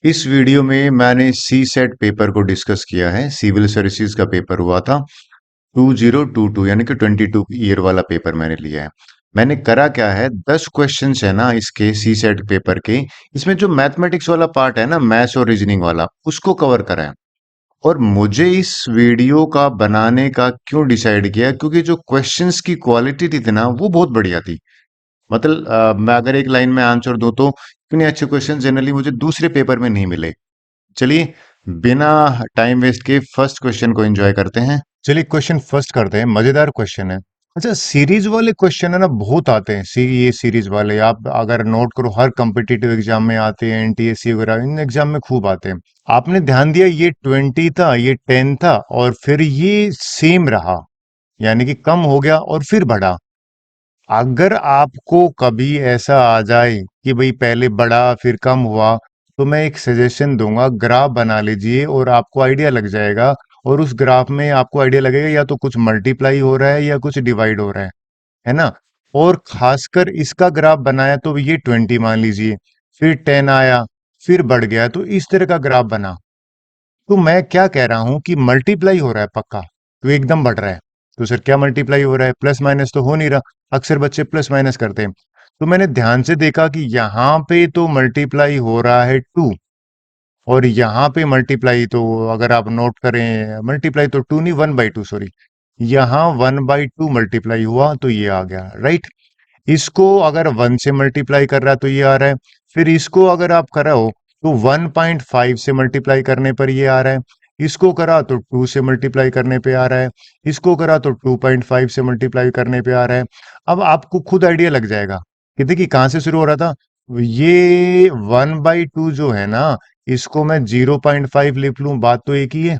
इस वीडियो में मैंने सी सेट पेपर को डिस्कस किया है। सिविल सर्विसेज का पेपर हुआ था 2022 यानी कि 22 ईयर वाला पेपर मैंने लिया है। मैंने करा क्या है, 10 क्वेश्चंस है ना इसके सी सेट पेपर के। इसमें जो मैथमेटिक्स वाला पार्ट है ना, मैथ्स और रीजनिंग वाला, उसको कवर करा है। और मुझे इस वीडियो का बनाने का क्यों डिसाइड किया, क्योंकि जो क्वेश्चंस की क्वालिटी थी ना वो बहुत बढ़िया थी। मतलब मैं अगर एक लाइन में आंसर दूं तो इतने अच्छे क्वेश्चन जनरली मुझे दूसरे पेपर में नहीं मिले। चलिए, बिना टाइम वेस्ट के फर्स्ट क्वेश्चन को एंजॉय करते हैं। चलिए, क्वेश्चन फर्स्ट करते हैं। मजेदार क्वेश्चन है। अच्छा, सीरीज वाले क्वेश्चन है ना, बहुत आते हैं। ये सीरीज वाले आप अगर नोट करो, हर कॉम्पिटिटिव एग्जाम में आते हैं, एनटीएससी वगैरह इन एग्जाम में खूब आते हैं। आपने ध्यान दिया, ये 20 था, ये 10 था, और फिर ये सेम रहा, यानी कि कम हो गया और फिर बढ़ा। अगर आपको कभी ऐसा आ जाए कि भाई पहले बढ़ा फिर कम हुआ, तो मैं एक सजेशन दूंगा, ग्राफ बना लीजिए और आपको आइडिया लग जाएगा। और उस ग्राफ में आपको आइडिया लगेगा या तो कुछ मल्टीप्लाई हो रहा है या कुछ डिवाइड हो रहा है ना। और खासकर इसका ग्राफ बनाया तो ये 20 मान लीजिए, फिर 10 आया, फिर बढ़ गया, तो इस तरह का ग्राफ बना। तो मैं क्या कह रहा हूं कि मल्टीप्लाई हो रहा है पक्का, तो एकदम बढ़ रहा है। तो सर क्या मल्टीप्लाई हो रहा है, प्लस माइनस तो हो नहीं रहा। अक्सर बच्चे प्लस माइनस करते हैं। तो मैंने ध्यान से देखा कि यहाँ पे तो मल्टीप्लाई हो रहा है 2, और यहाँ पे मल्टीप्लाई तो, अगर आप नोट करें, मल्टीप्लाई तो 2 नहीं, 1/2, सॉरी। यहाँ 1/2 मल्टीप्लाई हुआ तो ये आ गया, राइट। इसको अगर 1 से मल्टीप्लाई कर रहा है तो ये आ रहा है। फिर इसको अगर आप कराओ तो 1.5 से मल्टीप्लाई करने पर ये आ रहा है। इसको करा तो 2 से मल्टीप्लाई करने पे आ रहा है। इसको करा तो 2.5 से मल्टीप्लाई करने पे आ रहा है। अब आपको खुद आइडिया लग जाएगा कि देखिए कहाँ से शुरू हो रहा था। ये 1/2 जो है ना, इसको मैं 0.5 लिख लूं, बात तो एक ही है।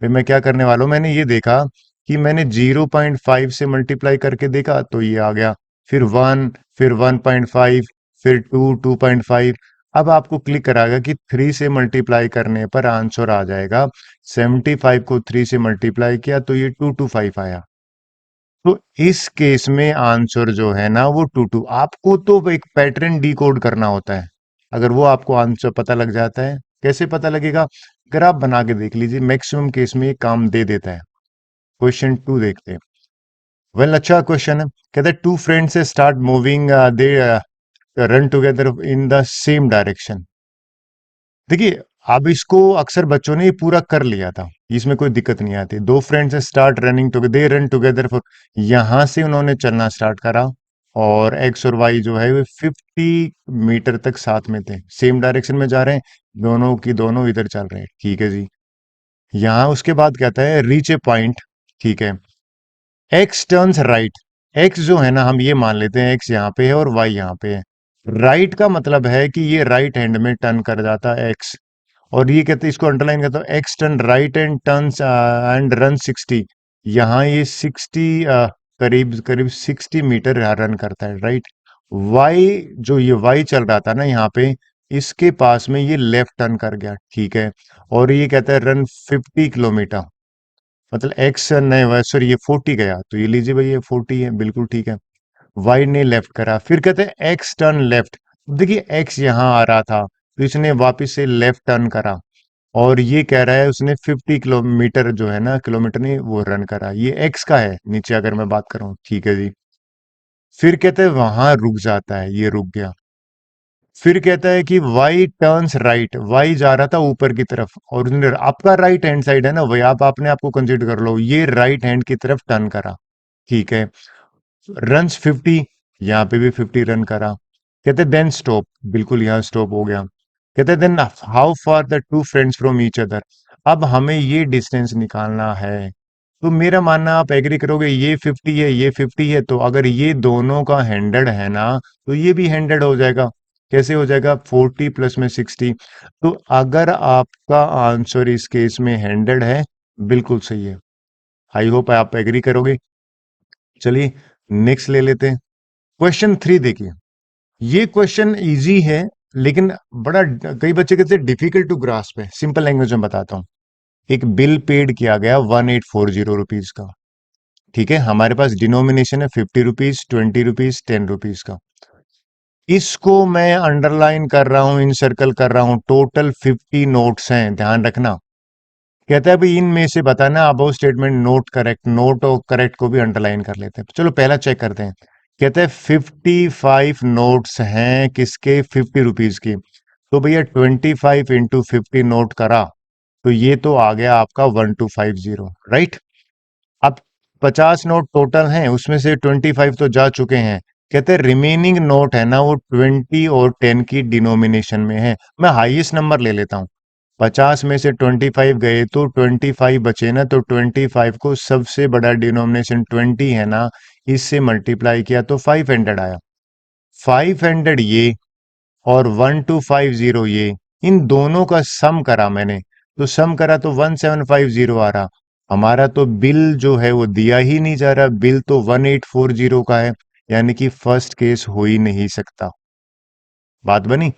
फिर मैं क्या करने वाला हूँ, मैंने ये देखा कि मैंने 0.5 से मल्टीप्लाई करके देखा तो ये आ गया। फिर 1, फिर 1.5, फिर 2, 2.5। अब आपको क्लिक कराएगा कि 3 से मल्टीप्लाई करने पर आंसर आ जाएगा। 75 को 3 से मल्टीप्लाई किया तो ये 225 आया। तो इस केस में आंसर जो है ना वो 22। आपको तो एक पैटर्न डिकोड करना होता है। अगर वो आपको आंसर पता लग जाता है, कैसे पता लगेगा, अगर आप बना के देख लीजिए, मैक्सिमम केस में ये काम दे देता है। क्वेश्चन 2 देखते हैं। वेल, अच्छा क्वेश्चन है। कहते हैं two friends start moving, they run together in the same direction. देखिए, अब इसको अक्सर बच्चों ने ये पूरा कर लिया था, इसमें कोई दिक्कत नहीं आती। दो friends start running together, they run together for, यहां से उन्होंने चलना स्टार्ट करा, और एक्स और वाई जो है वे 50 मीटर तक साथ में थे, सेम डायरेक्शन में जा रहे हैं, दोनों की दोनों इधर चल रहे हैं, ठीक है जी। यहाँ उसके बाद कहता है रीच ए पॉइंट, ठीक है, एक्स टर्न्स राइट। एक्स जो है ना, हम ये मान लेते हैं एक्स यहाँ पे है और वाई यहाँ पे है। राइट का मतलब है कि ये राइट हैंड में टर्न कर जाता है एक्स। और ये कहते हैं, इसको अंडरलाइन करता हूँ, x turn right and turns and run 60। यहाँ ये 60, करीब करीब 60 मीटर रन करता है, राइट। वाई, जो ये वाई चल रहा था ना यहाँ पे, इसके पास में ये लेफ्ट टर्न कर गया, ठीक है। और ये कहता है रन 50 किलोमीटर, मतलब एक्स नहीं, सॉरी, ये 40 गया, तो ये लीजिए भाई, ये 40 है, बिल्कुल ठीक है। वाई ने लेफ्ट करा, फिर कहते हैं एक्स टर्न लेफ्ट। देखिए एक्स यहाँ आ रहा था, तो इसने वापस से लेफ्ट टर्न करा, और ये कह रहा है उसने 50 किलोमीटर जो है ना, किलोमीटर नहीं, वो रन करा। ये एक्स का है नीचे, अगर मैं बात करूं, ठीक है जी। फिर कहते हैं वहां रुक जाता है, ये रुक गया। फिर कहता है कि वाई टर्न्स राइट, वाई जा रहा था ऊपर की तरफ, और उसने, आपका राइट हैंड साइड है ना वही, आप आपने आपको कंसीडर कर लो, ये राइट हैंड की तरफ टर्न करा, ठीक है। रन्स 50, यहाँ पे भी 50 रन करा। कहते देन स्टॉप, बिल्कुल यहाँ स्टॉप हो गया। कहते then how far the two friends from each other. अब हमें ये डिस्टेंस निकालना है। तो मेरा मानना, आप एग्री करोगे, ये 50 है, ये 50 है, तो अगर ये दोनों का 100 है ना, तो ये भी 100 हो जाएगा। कैसे हो जाएगा, 40 प्लस में 60। तो अगर आपका आंसर इस केस में 100 है, बिल्कुल सही है। आई होप आप एग्री करोगे। चलिए, नेक्स्ट ले लेते हैं। क्वेश्चन 3 देखिए। ये क्वेश्चन इजी है, लेकिन बड़ा, कई बच्चे कहते हैं डिफिकल्ट टू ग्रास्प है। सिंपल लैंग्वेज में बताता हूँ। एक बिल पेड किया गया 1840 रुपीज का, ठीक है। हमारे पास डिनोमिनेशन है 50 रुपीज, 20 रुपीज, 10 रुपीज का। इसको मैं अंडरलाइन कर रहा हूं, इन सर्कल कर रहा हूं, टोटल 50 नोट्स हैं, ध्यान रखना। कहता है भाई इनमें से बताना above statement not correct, note और करेक्ट को भी अंडरलाइन कर लेते हैं। चलो पहला चेक करते हैं। कहते हैं 55 नोट्स हैं किसके, 50 रुपीज की। तो भैया 25 इंटू 50 नोट करा तो ये तो आ गया आपका 1250, राइट। अब 50 नोट टोटल हैं, उसमें से 25 तो जा चुके हैं। कहते हैं रिमेनिंग नोट है ना वो 20 और 10 की डिनोमिनेशन में है। मैं हाईएस्ट नंबर ले लेता हूँ। 50 में से 25 गए तो 25 बचे ना, तो 25 को सबसे बड़ा डिनोमिनेशन 20 है ना, इससे मल्टीप्लाई किया तो 500 आया। 500 ये और 1250 ये, इन दोनों का सम करा मैंने, तो सम करा तो 1750 आ रहा। हमारा तो बिल जो है वो दिया ही नहीं जा रहा, बिल तो 1840 का है, यानी कि फर्स्ट केस हो ही नहीं सकता। बात बनी।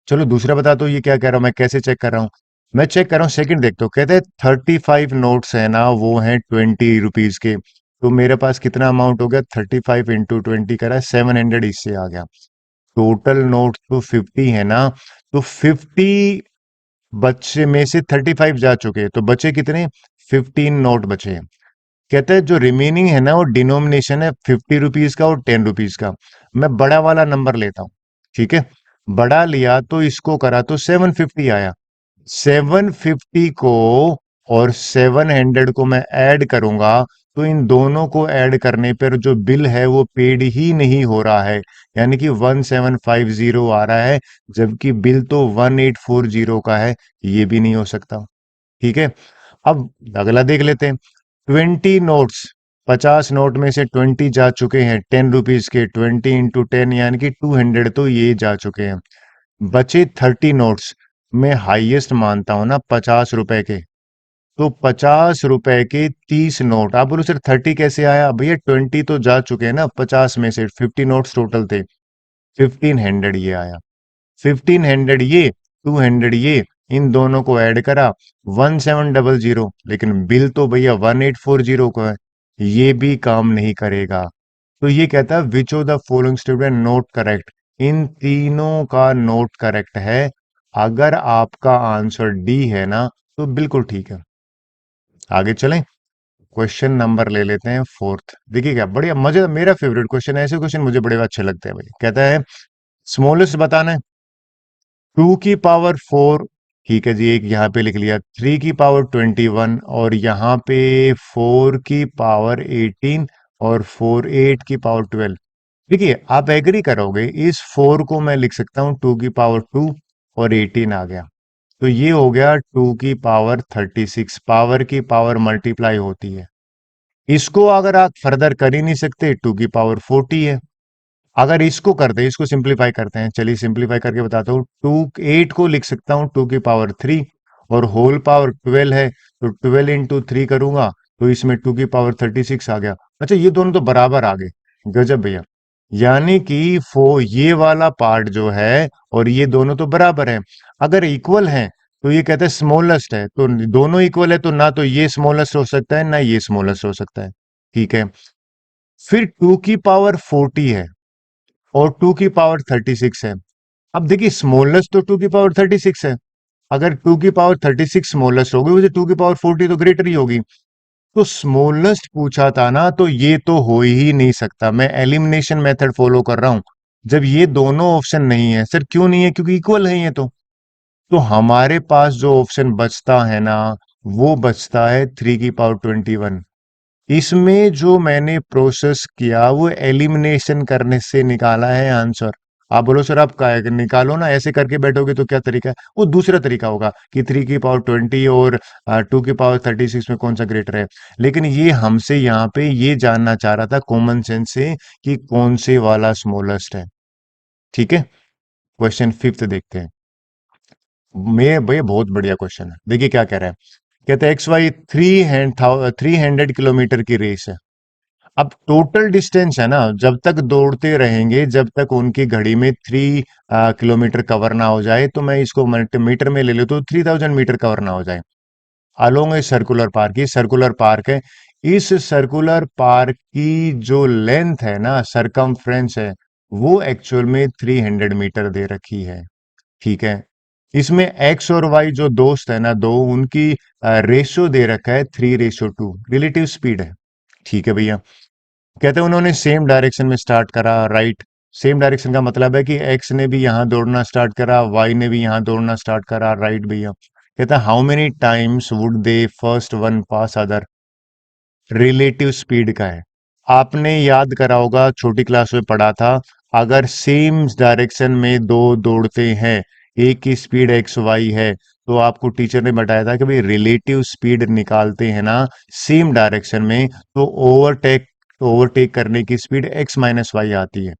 चलो दूसरा बता दो ये क्या कह रहा हूं, मैं कैसे चेक कर रहा हूं। मैं चेक कर रहा हूं सेकंड, देखते हो कहते हैं 35 नोट्स है ना वो हैं 20 रुपीज के। तो मेरे पास कितना अमाउंट हो गया, 35 इंटू 20 करा 700, इससे आ गया। टोटल नोट तो 50 है ना, तो 50 बच्चे में से 35 जा चुके, तो बचे कितने, 15 नोट बचे हैं। कहते हैं जो रिमेनिंग है ना वो डिनोमिनेशन है 50 रुपीज का और 10 रुपीज का। मैं बड़ा वाला नंबर लेता हूं, ठीक है। बड़ा लिया तो इसको करा तो 750 आया। 750 को और 700 को मैं ऐड करूंगा, तो इन दोनों को ऐड करने पर जो बिल है वो पेड ही नहीं हो रहा है, यानी कि 1750 आ रहा है, जबकि बिल तो 1840 का है। ये भी नहीं हो सकता, ठीक है। अब अगला देख लेते हैं। 20 नोट्स, 50 नोट में से 20 जा चुके हैं 10 रुपीज के, 20 इंटू 10 यानी कि 200 तो ये जा चुके हैं। बचे 30 नोट्स, मैं हाईएस्ट मानता हूं ना 50 रुपए के, तो 50 रुपए के 30 नोट। आप बोलो सर 30 कैसे आया, भैया 20 तो जा चुके हैं ना 50 में से, 50 नोट्स टोटल थे, 1500 ये आया। 1500 ये, 200 ये, इन दोनों को ऐड करा 1700, लेकिन बिल तो भैया 1840 का है, ये भी काम नहीं करेगा। तो ये कहता है which of the following statement not correct, इन तीनों का नोट करेक्ट है। अगर आपका आंसर डी है ना तो बिल्कुल ठीक है। आगे चलें, क्वेश्चन नंबर ले लेते हैं फोर्थ। देखिए क्या बढ़िया मजे, मेरा फेवरेट क्वेश्चन है, ऐसे क्वेश्चन मुझे बड़े अच्छे लगते हैं भाई। कहता है स्मॉलेस्ट बताना है, 2 की पावर 4, ठीक है जी, एक यहाँ पे लिख लिया, 3 की पावर 21 और यहाँ पे 4 की पावर 18 और 8 की पावर 12। देखिए आप एग्री करोगे, इस 4 को मैं लिख सकता हूँ 2 की पावर 2 और 18 आ गया, तो ये हो गया 2 की पावर 36। पावर की पावर मल्टीप्लाई होती है, इसको अगर आप फर्दर कर ही नहीं सकते, 2 की पावर 40 है। अगर इसको करते हैं, इसको सिंप्लीफाई करते हैं, चलिए सिंप्लीफाई करके बताता हूँ। 8 को लिख सकता हूँ 2 की पावर 3 और होल पावर 12 है, तो 12 इंटू 3 करूंगा तो इसमें 2 की पावर 36 आ गया। अच्छा ये दोनों तो बराबर आ गए, गजब भैया। यानी कि ये वाला पार्ट जो है और ये दोनों तो बराबर है। अगर इक्वल है तो ये कहते हैं स्मॉलेस्ट है, तो दोनों इक्वल है तो ना तो ये स्मॉलेस्ट हो सकता है ना ये स्मॉलेस्ट हो सकता है, ठीक है। फिर 2 की पावर 40 है और 2 की पावर 36 है। अब देखिए स्मॉलेस्ट तो 2 की पावर 36 है, अगर 2 की पावर 36 स्मॉलेस्ट होगी मुझे 2 की पावर 40 तो ग्रेटर ही होगी। तो स्मॉलेस्ट पूछा था ना, तो ये तो हो ही नहीं सकता। मैं एलिमिनेशन मेथड फॉलो कर रहा हूं, जब ये दोनों ऑप्शन नहीं है। सर क्यों नहीं है, क्योंकि इक्वल है ये तो हमारे पास जो ऑप्शन बचता है ना वो बचता है 3 की पावर 21। इसमें जो मैंने प्रोसेस किया वो एलिमिनेशन करने से निकाला है आंसर। आप बोलो सर आप निकालो ना, ऐसे करके बैठोगे तो क्या तरीका है, वो दूसरा तरीका होगा कि 3 की पावर 20 और 2 की पावर 36 में कौन सा ग्रेटर है। लेकिन ये हमसे यहाँ पे ये जानना चाह रहा था कॉमन सेंस से कि कौन से वाला स्मॉलेस्ट है, ठीक है। क्वेश्चन फिफ्थ देखते हैं। मैं भैया बहुत बढ़िया क्वेश्चन है, देखिए क्या कह रहा है। कहते हैं एक्स वाई 300 किलोमीटर की रेस है। अब टोटल डिस्टेंस है ना, जब तक दौड़ते रहेंगे जब तक उनकी घड़ी में 3 किलोमीटर कवर ना हो जाए, तो मैं इसको मीटर में ले लूँ तो 3000 मीटर कवर ना हो जाए। अलोंग ए सर्कुलर पार्क, ये सर्कुलर पार्क है। इस सर्कुलर पार्क की जो लेंथ है ना, सरकमफ्रेंस है, वो एक्चुअल में 300 मीटर दे रखी है। ठीक है, इसमें एक्स और वाई जो दोस्त है ना दो, उनकी रेशियो दे रखा है 3:2, रिलेटिव स्पीड है। ठीक है भैया, कहते हैं उन्होंने सेम डायरेक्शन में स्टार्ट करा, राइट। सेम डायरेक्शन का मतलब है कि एक्स ने भी यहां दौड़ना स्टार्ट करा, वाई ने भी यहां दौड़ना स्टार्ट करा, राइट भैया। कहता है how many times would they first one pass other, relative speed का है। आपने याद करा होगा, छोटी क्लास में पढ़ा था, अगर सेम डायरेक्शन में दो दौड़ते हैं, एक की स्पीड एक्स वाई है, तो आपको टीचर ने बताया था कि भाई रिलेटिव स्पीड निकालते हैं ना सेम डायरेक्शन में, तो ओवरटेक करने की स्पीड एक्स माइनस वाई आती है।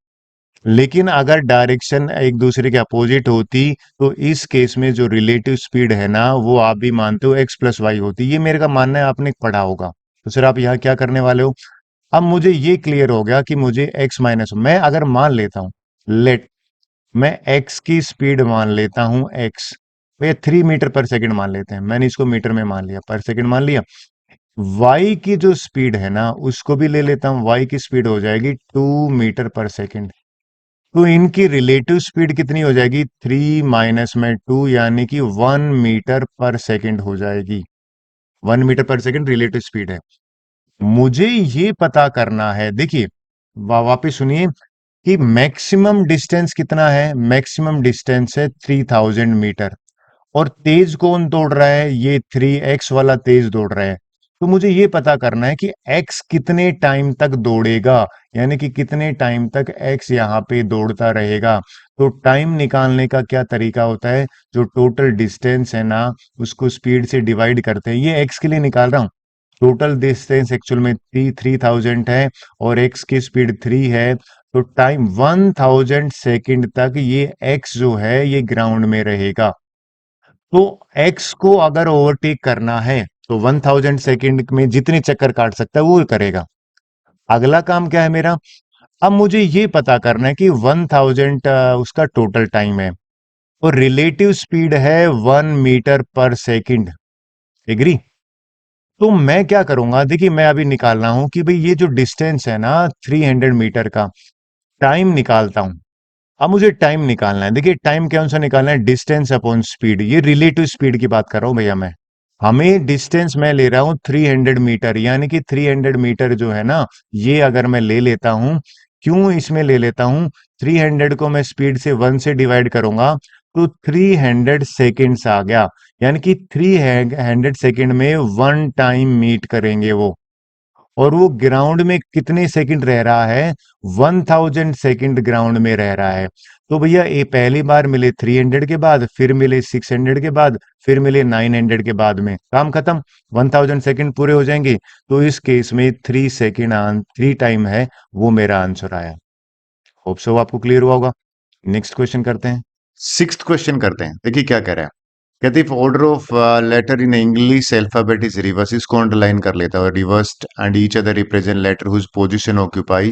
लेकिन अगर डायरेक्शन एक दूसरे के अपोजिट होती, तो इस केस में जो रिलेटिव स्पीड है ना, वो आप भी मानते हो एक्स प्लस वाई होती। ये मेरे का मानना है, आपने पढ़ा होगा। तो सर आप यहाँ क्या करने वाले हो? अब मुझे ये क्लियर हो गया कि मुझे एक्स माइनस, मैं अगर मान लेता हूं, लेट मैं एक्स की स्पीड मान लेता हूं एक्स, भैया 3 मीटर पर सेकंड मान लेते हैं, मैंने इसको मीटर में मान लिया, पर सेकंड मान लिया। वाई की जो स्पीड है ना उसको भी ले लेता हूं, वाई की स्पीड हो जाएगी 2 मीटर पर सेकंड। तो इनकी रिलेटिव स्पीड कितनी हो जाएगी? 3 - में 2, यानी कि 1 मीटर पर सेकंड हो जाएगी। 1 मीटर पर सेकंड रिलेटिव स्पीड है। मुझे ये पता करना है, देखिए वापिस सुनिए, कि मैक्सिमम डिस्टेंस कितना है। मैक्सिमम डिस्टेंस है 3000 मीटर। और तेज कौन दौड़ रहा है? ये 3x वाला तेज दौड़ रहा है। तो मुझे ये पता करना है कि x कितने टाइम तक दौड़ेगा, यानी कि कितने टाइम तक x यहाँ पे दौड़ता रहेगा। तो टाइम निकालने का क्या तरीका होता है? जो टोटल डिस्टेंस है ना, उसको स्पीड से डिवाइड करते हैं। ये x के लिए निकाल रहा हूं। टोटल डिस्टेंस एक्चुअल में 3000 है, और x की स्पीड 3 है। तो टाइम 1000 सेकेंड तक ये x जो है ये ग्राउंड में रहेगा। तो x को अगर ओवरटेक करना है, तो 1000 सेकेंड में जितने चक्कर काट सकता है वो करेगा। अगला काम क्या है मेरा? अब मुझे ये पता करना है कि 1000 उसका टोटल टाइम है, और रिलेटिव स्पीड है 1 मीटर पर सेकंड। एग्री? तो मैं क्या करूंगा, देखिए मैं अभी निकाल रहा हूं कि भाई ये जो डिस्टेंस है ना 300 मीटर का, टाइम निकालता हूं। अब मुझे टाइम निकालना है, देखिए टाइम कौन सा निकालना है? डिस्टेंस अपॉन स्पीड, ये रिलेटिव स्पीड की बात कर रहा हूं भैया मैं। हमें डिस्टेंस मैं ले रहा हूं 300 मीटर, यानी कि 300 मीटर जो है ना, ये अगर मैं ले लेता हूं, क्यों इसमें ले लेता हूं? 300 को मैं स्पीड से 1 से डिवाइड करूंगा, तो 300 सेकेंड्स आ गया। यानी कि 300 सेकेंड में 1 टाइम मीट करेंगे वो। और वो ग्राउंड में कितने सेकंड रह रहा है? 1000 सेकंड ग्राउंड में रह रहा है। तो भैया ये पहली बार मिले 300 के बाद, फिर मिले 600 के बाद, फिर मिले 900 के बाद में काम खत्म। 1000 सेकंड पूरे हो जाएंगे। तो इस केस में 3 सेकंड 3 टाइम है, वो मेरा आंसर आया। होप सो आपको क्लियर हुआ होगा। नेक्स्ट क्वेश्चन करते हैं। सिक्स्थ क्वेश्चन करते हैं, देखिए क्या कह रहा है। कहते if order of letter in English alphabet is reverse, इसको अंडरलाइन कर लेता है, reversed and each other represent letter whose position occupy.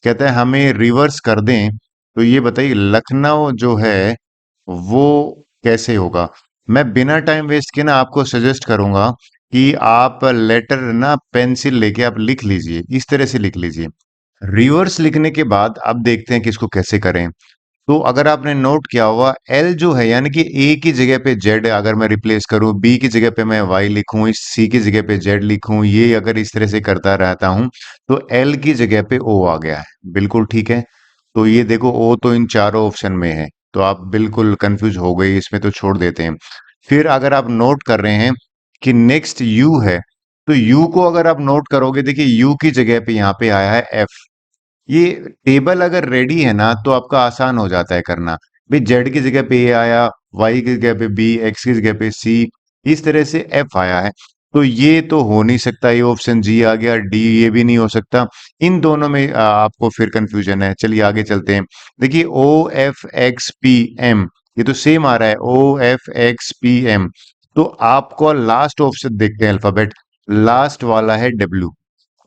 कहता है हमें रिवर्स कर दें, तो ये बताइए लखनऊ जो है वो कैसे होगा। मैं बिना टाइम वेस्ट के ना आपको सजेस्ट करूंगा कि आप लेटर ना पेंसिल लेके आप लिख लीजिए, इस तरह से लिख लीजिए। रिवर्स लिखने के बाद अब देखते हैं कि इसको कैसे करें। तो अगर आपने नोट किया होगा, एल जो है यानी कि ए की जगह पे जेड अगर मैं रिप्लेस करूं, बी की जगह पे मैं वाई लिखूं, इस सी की जगह पे जेड लिखूं, ये अगर इस तरह से करता रहता हूं, तो एल की जगह पे ओ आ गया है। बिल्कुल ठीक है। तो ये देखो ओ तो इन चारों ऑप्शन में है, तो आप बिल्कुल कंफ्यूज हो गए, इसमें तो छोड़ देते हैं। फिर अगर आप नोट कर रहे हैं कि नेक्स्ट यू है, तो यू को अगर आप नोट करोगे, देखिए यू की जगह पे यहाँ पे आया है एफ। ये टेबल अगर रेडी है ना तो आपका आसान हो जाता है करना। भाई जेड की जगह पे ए आया, वाई की जगह पे बी, एक्स की जगह पे सी, इस तरह से एफ आया है। तो ये तो हो नहीं सकता, ये ऑप्शन जी आ गया, डी ये भी नहीं हो सकता। इन दोनों में आपको फिर कंफ्यूजन है। चलिए आगे चलते हैं। देखिए O F X P M, ये तो सेम आ रहा है, O F X P M. तो आपको लास्ट ऑप्शन देखते हैं अल्फाबेट, लास्ट वाला है डब्ल्यू,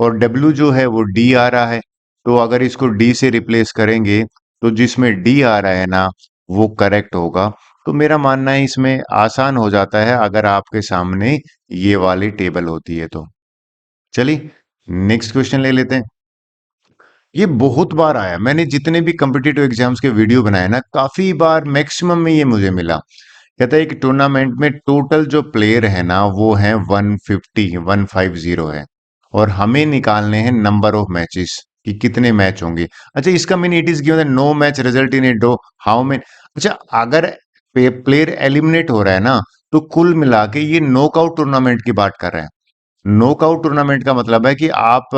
और डब्ल्यू जो है वो डी आ रहा है। तो अगर इसको डी से रिप्लेस करेंगे, तो जिसमें डी आ रहा है ना वो करेक्ट होगा। तो मेरा मानना है इसमें आसान हो जाता है अगर आपके सामने ये वाली टेबल होती है तो। चलिए नेक्स्ट क्वेश्चन ले लेते हैं। ये बहुत बार आया, मैंने जितने भी कम्पिटिटिव एग्जाम्स के वीडियो बनाए ना, काफी बार मैक्सिमम में ये मुझे मिला। कहता है कि टूर्नामेंट में टोटल जो प्लेयर है ना वो है 150 है, और हमें निकालने हैं नंबर ऑफ मैचेस कि कितने मैच होंगे। अच्छा, इसका mean it is given no match result in a draw, how many. अच्छा, अगर प्लेयर एलिमिनेट हो रहा है ना, तो कुल मिला के ये नॉकआउट टूर्नामेंट की बात कर रहे हैं। नॉकआउट टूर्नामेंट का मतलब है कि आप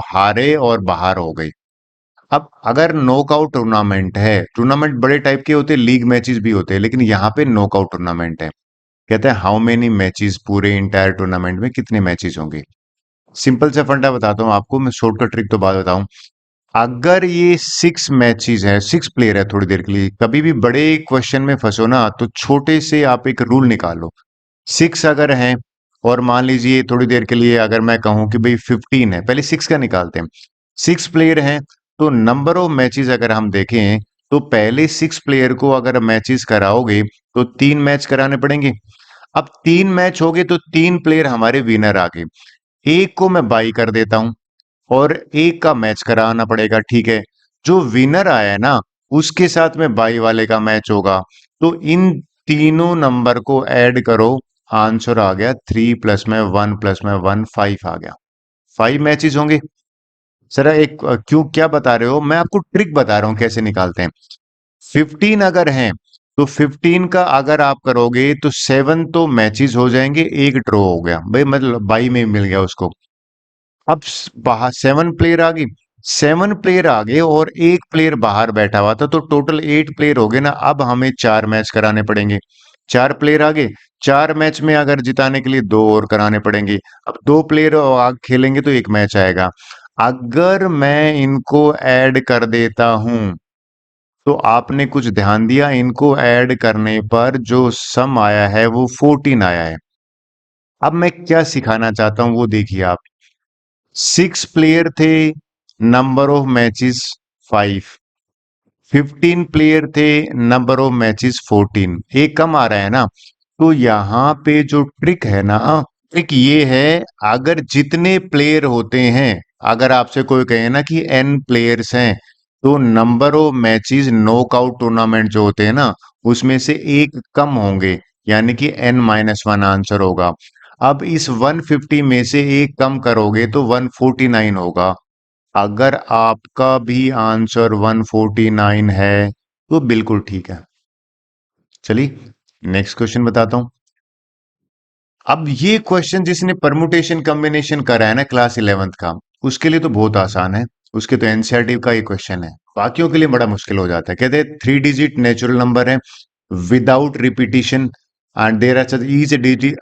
हारे और बाहर हो गए। अब अगर नॉकआउट टूर्नामेंट है, टूर्नामेंट बड़े टाइप के होते हैं, लीग मैचेस भी होते हैं, लेकिन यहाँ पे नॉकआउट टूर्नामेंट है। कहते हैं हाउ मेनी मैचेस, पूरे इंटायर टूर्नामेंट में कितने मैचेस होंगे। सिंपल सा फंडा बताता हूँ आपको, मैं शॉर्टकट ट्रिक तो बाद बताऊं। अगर ये 6 मैचेस है, 6 प्लेयर है, थोड़ी देर के लिए कभी भी बड़े क्वेश्चन में फंसो ना, तो छोटे से आप एक रूल निकालो। 6 अगर हैं, और मान लीजिए थोड़ी देर के लिए अगर मैं कहूं कि भाई 15 है, पहले 6 का निकालते हैं। 6 प्लेयर हैं, तो नंबर ऑफ मैचेस अगर हम देखें, तो पहले 6 प्लेयर को अगर मैचेस कराओगे तो 3 मैच कराने पड़ेंगे। अब 3 मैच हो गए तो 3 प्लेयर हमारे विनर आ गए। एक को मैं बाई कर देता हूं, और एक का मैच कराना पड़ेगा, ठीक है। जो विनर आया है ना, उसके साथ में बाई वाले का मैच होगा। तो इन तीनों नंबर को ऐड करो, आंसर आ गया 3 + 1 + 1 5 आ गया। 5 मैचेस होंगे। सर एक क्यों, क्या बता रहे हो, मैं आपको ट्रिक बता रहा हूं कैसे निकालते हैं। 15 अगर हैं, तो 15 का अगर आप करोगे तो 7 तो मैचेस हो जाएंगे, एक ड्रॉ हो गया भाई, मतलब बाई में मिल गया उसको। अब बाहर 7 प्लेयर आ गए, 7 प्लेयर आ गए और एक प्लेयर बाहर बैठा हुआ था, तो टोटल 8 प्लेयर हो गए ना। अब हमें 4 मैच कराने पड़ेंगे। 4 प्लेयर आ गए, 4 मैच में अगर जिताने के लिए दो और कराने पड़ेंगे। अब 2 प्लेयर आग खेलेंगे तो एक मैच आएगा। अगर मैं इनको ऐड कर देता हूं, तो आपने कुछ ध्यान दिया, इनको ऐड करने पर जो सम आया है वो 14 आया है। अब मैं क्या सिखाना चाहता हूं वो देखिए आप। 6 प्लेयर थे, नंबर ऑफ मैचेस 5। 15 प्लेयर थे, नंबर ऑफ मैचेस 14। एक कम आ रहा है ना। तो यहाँ पे जो ट्रिक है ना, ट्रिक ये है, अगर जितने प्लेयर होते हैं, अगर आपसे कोई कहे ना कि n प्लेयर्स हैं, तो number of matches knockout tournament जो होते हैं ना, उसमें से एक कम होंगे, यानी कि n-1 आंसर होगा। अब इस 150 में से एक कम करोगे तो 149 होगा। अगर आपका भी आंसर 149 है तो बिल्कुल ठीक है। चलिए नेक्स्ट क्वेश्चन बताता हूं। अब ये क्वेश्चन जिसने परमुटेशन कॉम्बिनेशन करा है ना क्लास 11th का, उसके लिए तो बहुत आसान है। उसके तो एनसीईआरटी का ही क्वेश्चन है। बाकियों के लिए बड़ा मुश्किल हो जाता है। कहते हैं 3 डिजिट नेचुरल नंबर है without repetition, and there are each digit.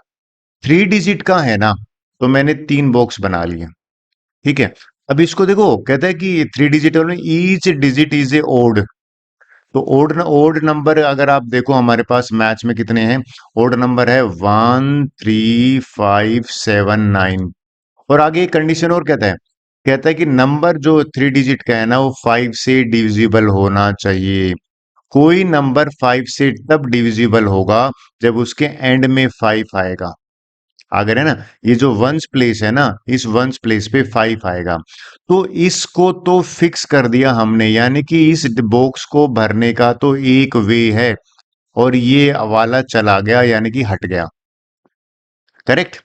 3 digit का है ना, तो मैंने 3 बॉक्स बना लिए, ठीक है। अब इसको देखो, कहता है कि 3 डिजिट में each digit is a odd. तो ओड नंबर अगर आप देखो, हमारे पास मैच में कितने हैं। ओड नंबर है 1 3 5 7 9। और आगे एक कंडीशन और कहता है कि नंबर जो 3 डिजिट का है ना, वो 5 से डिविजिबल होना चाहिए। कोई नंबर 5 से तब डिविजिबल होगा जब उसके एंड में 5 आएगा। अगर है ना, ये जो वंस प्लेस है ना, इस वंस प्लेस पे 5 आएगा। तो इसको तो फिक्स कर दिया हमने, यानी कि इस बॉक्स को भरने का तो एक वे है, और ये वाला चला गया, यानी कि हट गया। करेक्ट।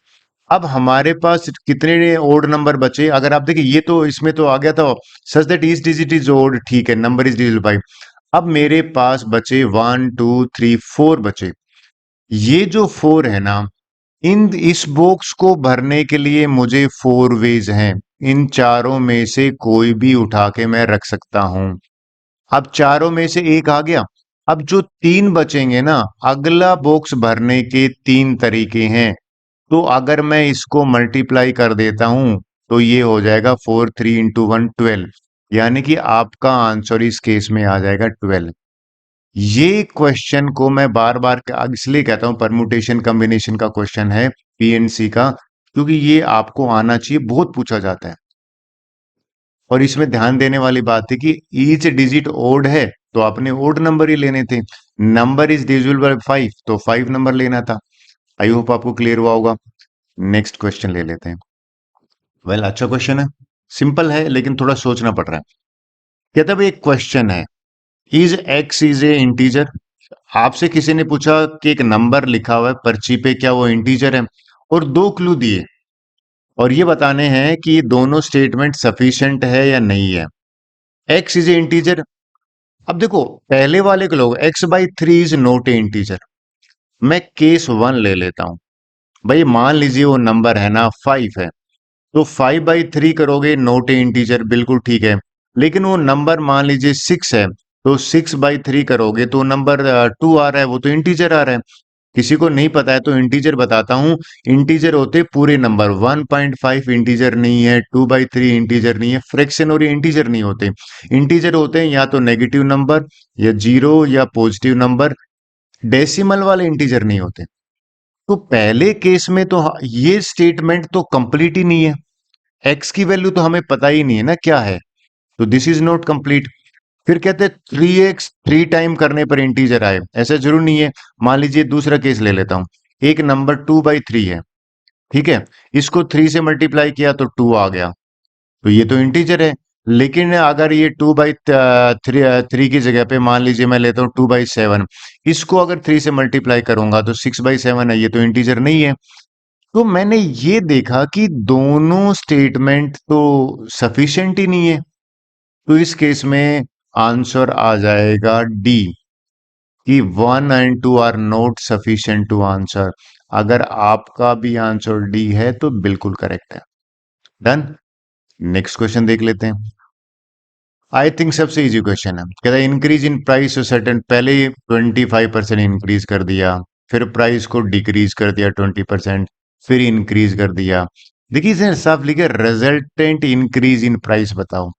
अब हमारे पास कितने ओड नंबर बचे, अगर आप देखिए, ये तो इसमें तो आ गया था such that each digit is odd, ठीक है, नंबर इज डिजिटल 5। अब मेरे पास बचे 1 2 3 4 बचे। ये जो 4 है ना, इन इस बॉक्स को भरने के लिए मुझे 4 वेज हैं। इन चारों में से कोई भी उठा के मैं रख सकता हूं। अब चारों में से एक आ गया। अब जो 3 बचेंगे ना, अगला बॉक्स भरने के 3 तरीके हैं। तो अगर मैं इसको मल्टीप्लाई कर देता हूं, तो ये हो जाएगा 4 3 × 1 12। यानी कि आपका आंसर इस केस में आ जाएगा 12। ये क्वेश्चन को मैं बार बार इसलिए कहता हूं परमुटेशन कॉम्बिनेशन का क्वेश्चन है, पीएनसी का, क्योंकि ये आपको आना चाहिए, बहुत पूछा जाता है। और इसमें ध्यान देने वाली बात है कि ईच डिजिट ओड है, तो आपने ओड नंबर ही लेने थे। नंबर इज डिविजिबल बाय 5, तो 5 नंबर लेना था। आई होप आपको क्लियर हुआ होगा। नेक्स्ट क्वेश्चन ले लेते हैं। वेल अच्छा क्वेश्चन है। सिंपल है लेकिन थोड़ा सोचना पड़ रहा है। कहता भाई एक क्वेश्चन है, is x is a integer. आपसे किसी ने पूछा कि एक नंबर लिखा हुआ है पर्ची पे, क्या वो इंटीजर है, और दो क्लू दिए और ये बताने हैं कि ये दोनों स्टेटमेंट सफिशिएंट है या नहीं है। X is a integer. अब देखो पहले वाले को लोग x/3 is not a integer. मैं केस 1 ले लेता हूं। भाई मान लीजिए वो नंबर है ना 5 है, तो 5/3 करोगे नोट ए इंटीजर, बिल्कुल ठीक है। लेकिन वो नंबर मान लीजिए 6 है, तो 6/3 करोगे तो नंबर 2 आ रहा है, वो तो इंटीजर आ रहा है। किसी को नहीं पता है तो इंटीजर बताता हूँ। इंटीजर होते पूरे नंबर, 1.5 इंटीजर नहीं है, 2/3 इंटीजर नहीं है, फ्रैक्शन और ये इंटीजर नहीं होते। इंटीजर होते हैं या तो नेगेटिव नंबर या जीरो या पॉजिटिव नंबर, डेसिमल वाले इंटीजर नहीं होते। तो पहले केस में तो ये स्टेटमेंट तो कंप्लीट ही नहीं है। एक्स की वैल्यू तो हमें पता ही नहीं है ना क्या है, तो दिस इज नॉट कंप्लीट। फिर कहते हैं 3x 3 टाइम करने पर इंटीजर आए, ऐसा जरूर नहीं है। मान लीजिए दूसरा केस ले लेता हूं। एक नंबर 2/3 है, ठीक है, इसको 3 से मल्टीप्लाई किया तो 2 आ गया, तो ये तो इंटीजर है। लेकिन अगर ये 2/3 की जगह पे मान लीजिए मैं लेता हूँ 2/7, इसको अगर 3 से मल्टीप्लाई करूंगा तो 6/7 है, ये तो इंटीजर नहीं है। तो मैंने ये देखा कि दोनों स्टेटमेंट तो सफिशिएंट ही नहीं है। तो इस केस में आंसर आ जाएगा डी, कि 1 and 2 are not sufficient to answer. अगर आपका भी आंसर डी है तो बिल्कुल करेक्ट है। डन। नेक्स्ट क्वेश्चन देख लेते हैं। आई थिंक सबसे इजी क्वेश्चन है। कहता है इंक्रीज इन प्राइस सर्टेन, पहले 25% इंक्रीज कर दिया, फिर प्राइस को डिक्रीज कर दिया 20%, फिर इंक्रीज कर दिया। देखिए इसने साफ लिखे रिजल्टेंट इंक्रीज इन प्राइस बताओ।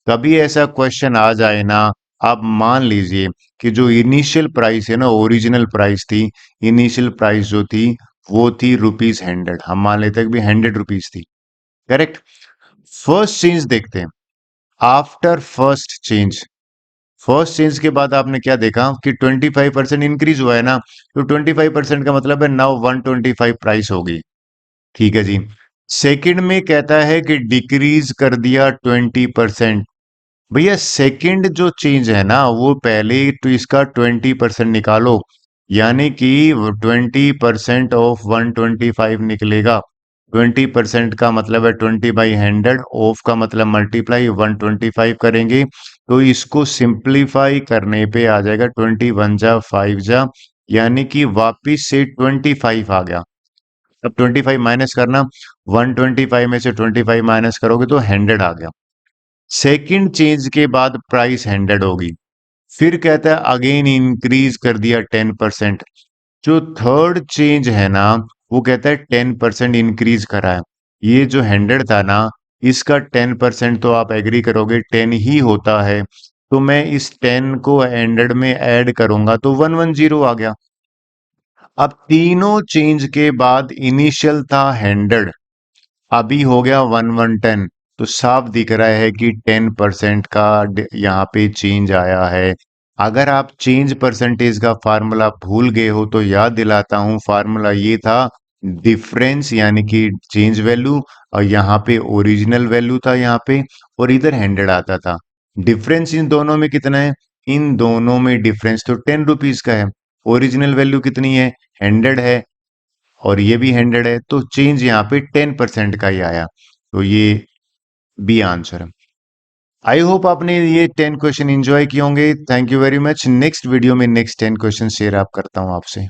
कभी ऐसा क्वेश्चन आ जाए ना, आप मान लीजिए कि जो इनिशियल प्राइस है ना, ओरिजिनल प्राइस थी, इनिशियल प्राइस जो थी वो थी ₹100, हम मान लेते हैं कि 100 रुपीज थी, करेक्ट। फर्स्ट चेंज देखते हैं, आफ्टर फर्स्ट चेंज के बाद आपने क्या देखा कि 25% इंक्रीज हुआ है ना, तो 25% का मतलब है नाउ 125 प्राइस होगी, ठीक है जी। सेकंड में कहता है कि डिक्रीज कर दिया 20%। भैया सेकंड जो चेंज है ना वो पहले तो इसका 20% निकालो, यानी कि 20% ऑफ 125 निकलेगा। 20% का मतलब है 20/100, ऑफ का मतलब मल्टीप्लाई 125 करेंगे, तो इसको सिंप्लीफाई करने पे आ जाएगा 21 जा 5 जा, यानी कि वापिस से 25 आ गया। अब 25 माइनस करना, 125 में से 25 माइनस करोगे तो 100 आ गया। सेकंड चेंज के बाद प्राइस 100 होगी। फिर कहता है अगेन इंक्रीज कर दिया 10%। जो थर्ड चेंज है ना वो कहता है 10% इंक्रीज करा है। ये जो 100 था ना, इसका 10% तो आप एग्री करोगे 10 ही होता है, तो मैं इस 10 को 100 में ऐड करूंगा तो 110 आ गया। अब तीनों चेंज के बाद इनिशियल था 100, अभी हो गया 1110, तो साफ दिख रहा है कि 10% का यहाँ पे चेंज आया है। अगर आप चेंज परसेंटेज का फार्मूला भूल गए हो तो याद दिलाता हूं, फार्मूला ये था डिफरेंस यानी कि चेंज वैल्यू, और यहाँ पे ओरिजिनल वैल्यू था यहाँ पे, और इधर 100 आता था। डिफरेंस इन दोनों में कितना है, इन दोनों में डिफरेंस तो 10 रुपीज का है। ओरिजिनल वैल्यू कितनी है, 100 है, और ये भी 100 है, तो चेंज यहाँ पे 10% का ही आया, तो ये बी आंसर है। आई होप आपने ये 10 क्वेश्चन एंजॉय किए होंगे। Thank you very much. Next video में नेक्स्ट 10 क्वेश्चन शेयर आप करता हूं आपसे।